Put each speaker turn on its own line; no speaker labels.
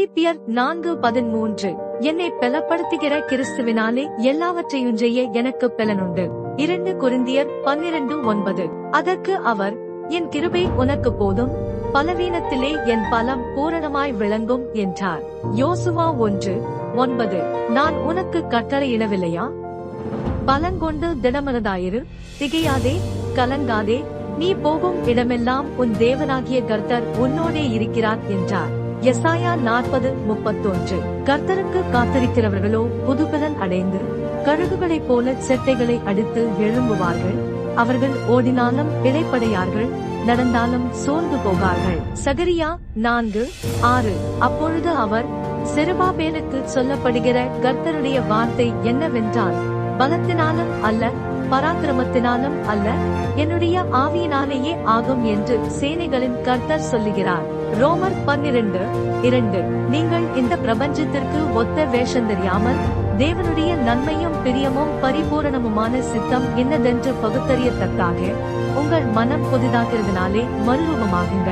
பிலிப்பியர் 4:13 என்னை பலப்படுத்துகிற கிறிஸ்துவினாலே எல்லாவற்றையும் செய்ய எனக்கு பலனுண்டு. 2 கொரிந்தியர் 12:9 அதற்கு அவர், என் கிருபை உனக்கு போதும், பலவீனத்திலே என் பலம் பூரணமாய் விளங்கும் என்றார். யோசுவா 1:9 நான் உனக்கு கட்டளையிடவில்லையா? பலங்கொண்டு திடமனதாயிரு, திகையாதே, கலங்காதே, நீ போகும் இடமெல்லாம் உன் தேவனாகிய கர்த்தர் உன்னோடே இருக்கிறார் என்றார். எசாயா 40:31 கர்த்தருக்கு காத்திருக்கிறவர்களோ புதுபலன் அடைந்து கழுகுகளைப் போல செட்டைகளை அடித்து எழும்புவார்கள். அவர்கள் ஓடினாலும் இளைப்படையார்கள், நடந்தாலும் சோர்ந்து போகார்கள். சகரியா 4:6 அப்பொழுது அவர், செருபாபேலுக்கு சொல்லப்படுகிற கர்த்தருடைய வார்த்தை என்னவென்றால், பலத்தினாலும் அல்ல, பராக்கிரமத்தினாலும் அல்ல, என்னுடைய ஆவியினாலேயே ஆகும் என்று சேனைகளின் கர்த்தர் சொல்லுகிறார். ரோமர் 12:2 நீங்கள் இந்த பிரபஞ்சத்திற்கு ஒத்த வேஷம் தெரியாமல் தேவனுடைய நன்மையும் பிரியமும் பரிபூரணமுமான சித்தம் இன்னதென்று பகுத்தறியத்தக்காக உங்கள் மனம் புதிதாகிறதுனாலே மறுரூபமாகுங்கள்.